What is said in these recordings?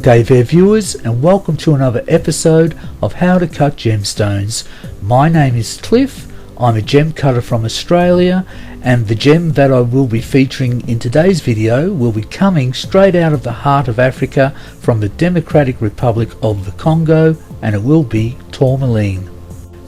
day there viewers, and welcome to another episode of How to Cut Gemstones. My name is Cliff, I'm a gem cutter from Australia, and the gem that I will be featuring in today's video will be coming straight out of the heart of Africa from the Democratic Republic of the Congo, and it will be tourmaline.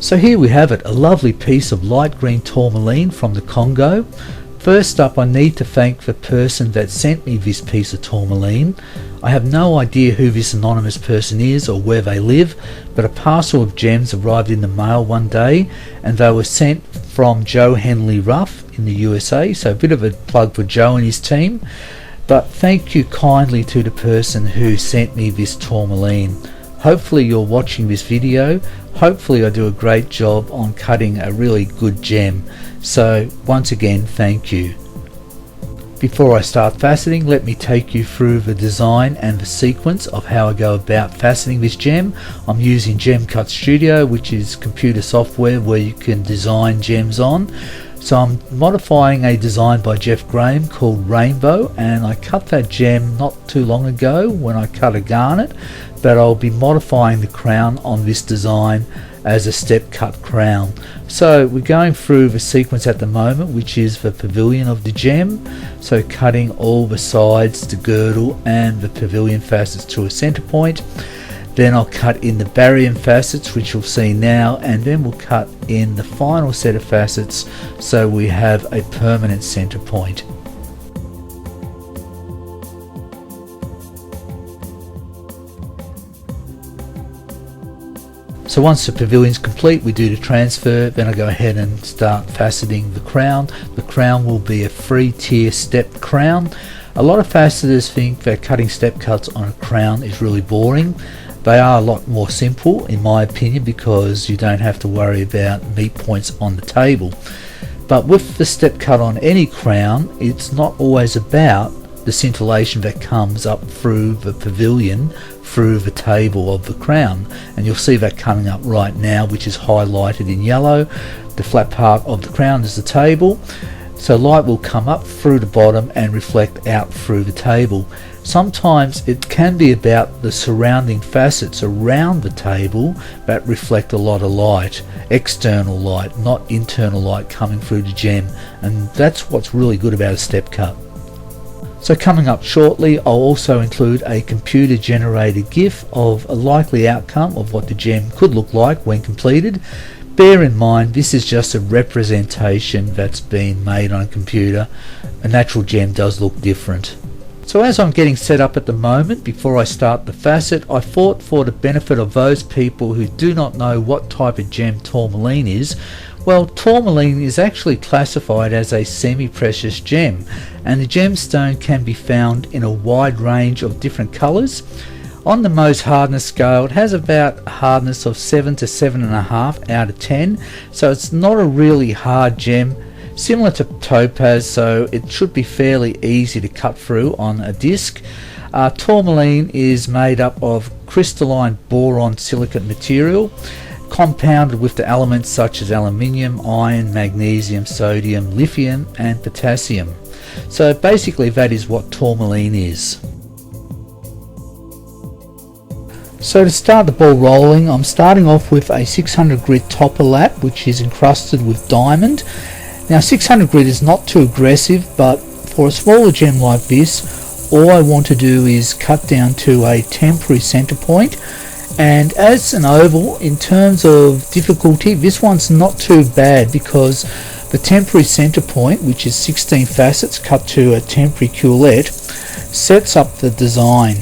So here we have it, a lovely piece of light green tourmaline from the Congo. First up, I need to thank the person that sent me this piece of tourmaline. I have no idea who this anonymous person is or where they live, but a parcel of gems arrived in the mail one day and they were sent from Joe Henley Ruff in the USA, so a bit of a plug for Joe and his team. But thank you kindly to the person who sent me this tourmaline. Hopefully you're watching this video. Hopefully I do a great job on cutting a really good gem. So once again, thank you. Before I start faceting, let me take you through the design and the sequence of how I go about faceting this gem. I'm using Gem Cut Studio, which is computer software where you can design gems on. So I'm modifying a design by Jeff Graham called Rainbow, and I cut that gem not too long ago when I cut a garnet, but I'll be modifying the crown on this design as a step cut crown. So we're going through the sequence at the moment, which is the pavilion of the gem, so cutting all the sides, the girdle and the pavilion facets to a center point. Then I'll cut in the barrier facets, which you'll see now, and then we'll cut in the final set of facets so we have a permanent center point. So once the pavilion's complete, we do the transfer, then I go ahead and start faceting the crown. The crown will be a 3-tier step crown. A lot of faceters think that cutting step cuts on a crown is really boring. They are a lot more simple in my opinion, because you don't have to worry about meat points on the table. But with the step cut on any crown, it's not always about the scintillation that comes up through the pavilion, through the table of the crown, and you'll see that coming up right now, which is highlighted in yellow. The flat part of the crown is the table, so light will come up through the bottom and reflect out through the table. Sometimes it can be about the surrounding facets around the table that reflect a lot of light, external light, not internal light coming through the gem, and that's what's really good about a step cut. So coming up shortly, I'll also include a computer generated GIF of a likely outcome of what the gem could look like when completed. Bear in mind, this is just a representation that's been made on a computer. A natural gem does look different. So as I'm getting set up at the moment, before I start the facet, I thought for the benefit of those people who do not know what type of gem tourmaline is, well, tourmaline is actually classified as a semi-precious gem, and the gemstone can be found in a wide range of different colours. On the Mohs hardness scale, it has about a hardness of 7 to 7.5 out of 10, so it's not a really hard gem, similar to topaz, so it should be fairly easy to cut through on a disc. Tourmaline is made up of crystalline boron silicate material, compounded with the elements such as aluminium, iron, magnesium, sodium, lithium and potassium. So basically that is what tourmaline is. So to start the ball rolling, I'm starting off with a 600 grit topper lap, which is encrusted with diamond. Now 600 grit is not too aggressive, but for a smaller gem like this, all I want to do is cut down to a temporary center point. And as an oval, in terms of difficulty, this one's not too bad, because the temporary center point, which is 16 facets cut to a temporary culette, sets up the design.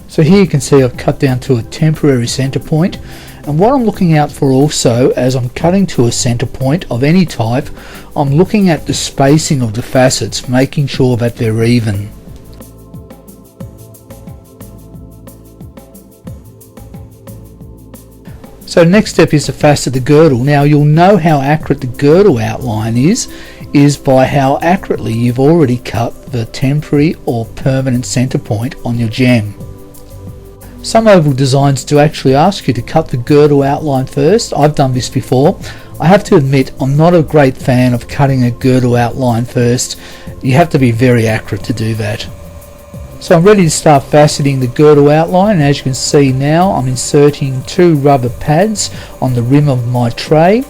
So here you can see I've cut down to a temporary center point, and what I'm looking out for also as I'm cutting to a center point of any type, I'm looking at the spacing of the facets, making sure that they're even. So next step is to facet the girdle. Now you'll know how accurate the girdle outline is is by how accurately you've already cut the temporary or permanent center point on your gem. Some oval designs do actually ask you to cut the girdle outline first. I've done this before. I have to admit I'm not a great fan of cutting a girdle outline first. You have to be very accurate to do that. So I'm ready to start faceting the girdle outline, and as you can see now I'm inserting 2 rubber pads on the rim of my tray.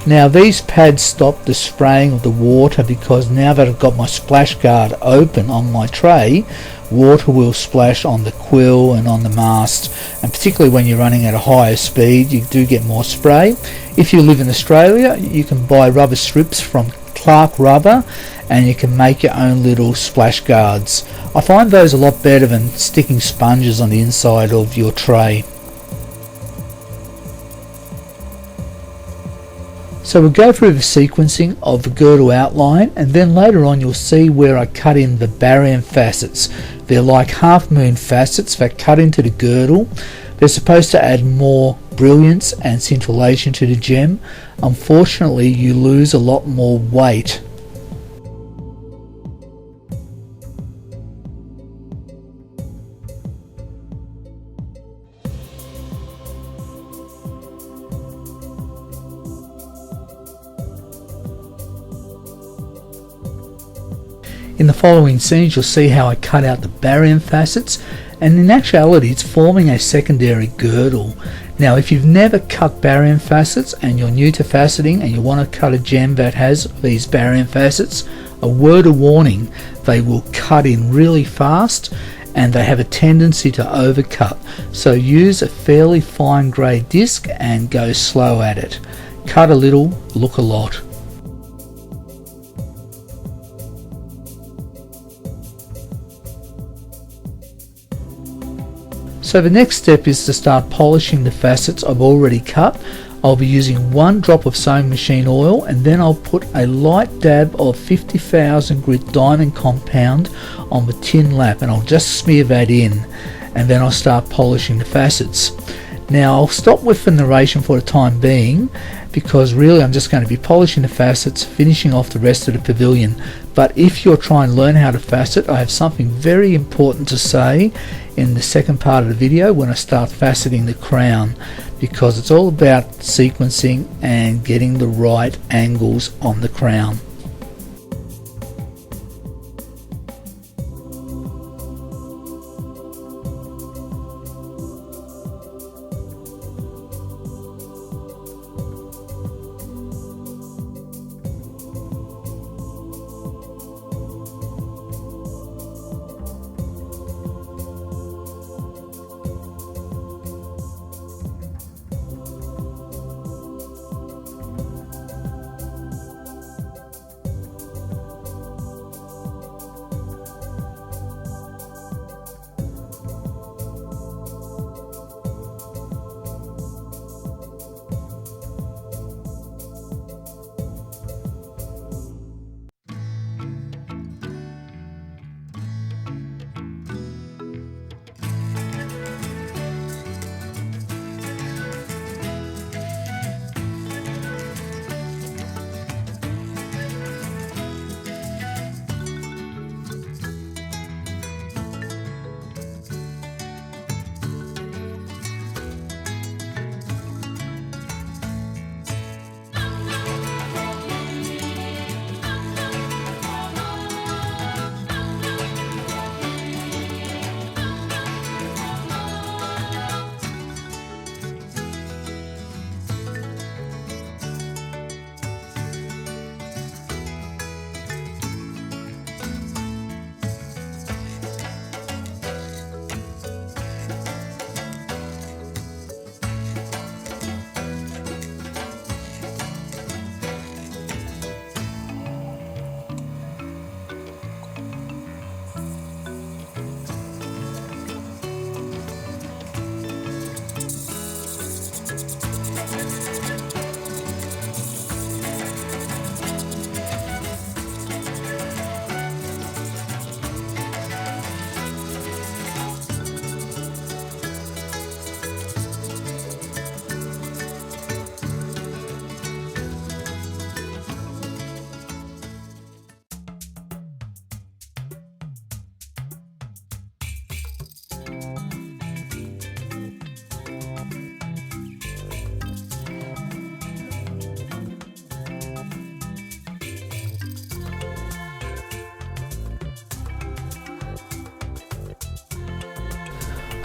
Now these pads stop the spraying of the water, because now that I've got my splash guard open on my tray, water will splash on the quill and on the mast, and particularly when you're running at a higher speed you do get more spray. If you live in Australia, you can buy rubber strips from Clark Rubber and you can make your own little splash guards. I find those a lot better than sticking sponges on the inside of your tray. So we'll go through the sequencing of the girdle outline, and then later on you'll see where I cut in the barium facets. They're like half moon facets that cut into the girdle. They're supposed to add more brilliance and scintillation to the gem. Unfortunately, you lose a lot more weight. In the following scenes you'll see how I cut out the barium facets, and in actuality it's forming a secondary girdle. Now if you've never cut barium facets and you're new to faceting and you want to cut a gem that has these barium facets, a word of warning: they will cut in really fast and they have a tendency to overcut, so use a fairly fine grey disc and go slow at it. Cut a little, look a lot. So the next step is to start polishing the facets I've already cut. I'll be using 1 drop of sewing machine oil, and then I'll put a light dab of 50,000 grit diamond compound on the tin lap, and I'll just smear that in, and then I'll start polishing the facets. Now I'll stop with the narration for the time being, because really I'm just going to be polishing the facets, finishing off the rest of the pavilion. But if you're trying to learn how to facet, I have something very important to say in the second part of the video when I start faceting the crown, because it's all about sequencing and getting the right angles on the crown.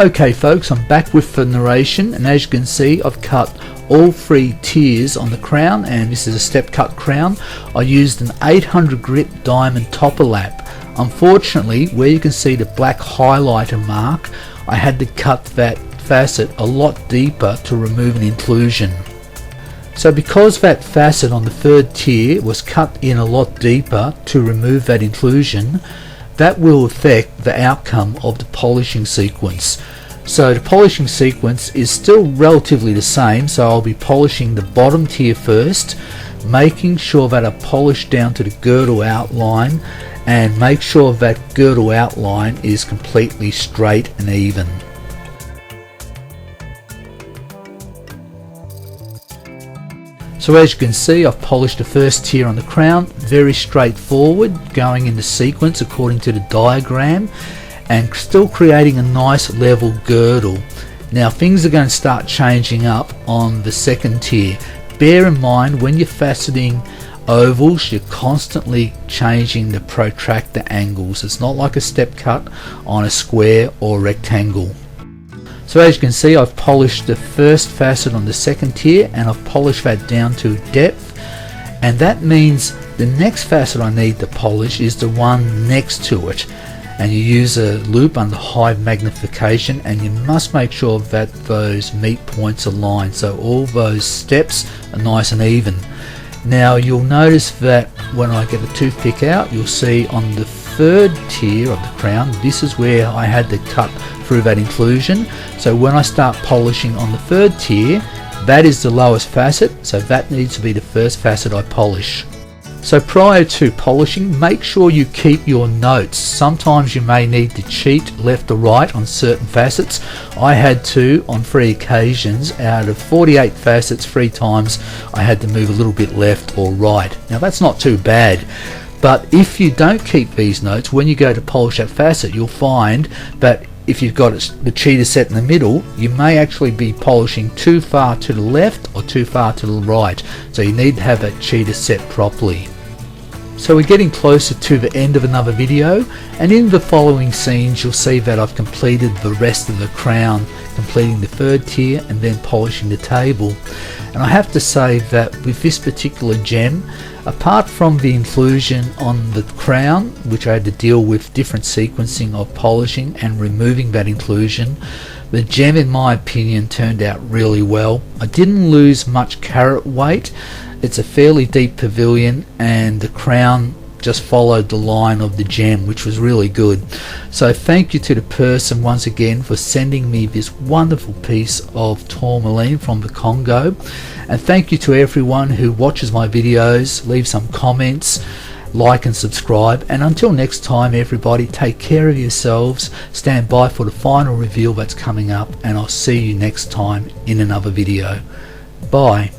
Okay folks, I'm back with the narration, and as you can see I've cut all 3 tiers on the crown, and this is a step cut crown. I used an 800 grit diamond topper lap. Unfortunately, where you can see the black highlighter mark, I had to cut that facet a lot deeper to remove an inclusion. So because that facet on the 3rd tier was cut in a lot deeper to remove that inclusion, that will affect the outcome of the polishing sequence. So the polishing sequence is still relatively the same, so I'll be polishing the bottom tier first, making sure that I polish down to the girdle outline, and make sure that girdle outline is completely straight and even. So as you can see, I've polished the 1st tier on the crown, very straightforward, going in the sequence according to the diagram, and still creating a nice level girdle. Now things are going to start changing up on the 2nd tier. Bear in mind, when you're faceting ovals, you're constantly changing the protractor angles. It's not like a step cut on a square or rectangle. So as you can see, I've polished the 1st facet on the 2nd tier, and I've polished that down to depth, and that means the next facet I need to polish is the one next to it, and you use a loop under high magnification, and you must make sure that those meet points align so all those steps are nice and even. Now you'll notice that when I get a toothpick out, you'll see on the 3rd tier of the crown, this is where I had to cut through that inclusion. So when I start polishing on the 3rd tier, that is the lowest facet, so that needs to be the 1st facet I polish. So prior to polishing, make sure you keep your notes. Sometimes you may need to cheat left or right on certain facets. I had to on 3 occasions. Out of 48 facets, 3 times I had to move a little bit left or right. Now that's not too bad, but if you don't keep these notes, when you go to polish that facet, you'll find that if you've got the cheater set in the middle, you may actually be polishing too far to the left or too far to the right, so you need to have that cheater set properly. So we're getting closer to the end of another video, and in the following scenes you'll see that I've completed the rest of the crown, completing the 3rd tier and then polishing the table. And I have to say that with this particular gem, apart from the inclusion on the crown, which I had to deal with different sequencing of polishing and removing that inclusion, the gem in my opinion turned out really well. I didn't lose much carat weight. It's a fairly deep pavilion, and the crown just followed the line of the gem, which was really good. So thank you to the person once again for sending me this wonderful piece of tourmaline from the Congo, and thank you to everyone who watches my videos. Leave some comments, like and subscribe, and until next time everybody, take care of yourselves, stand by for the final reveal that's coming up, and I'll see you next time in another video. Bye.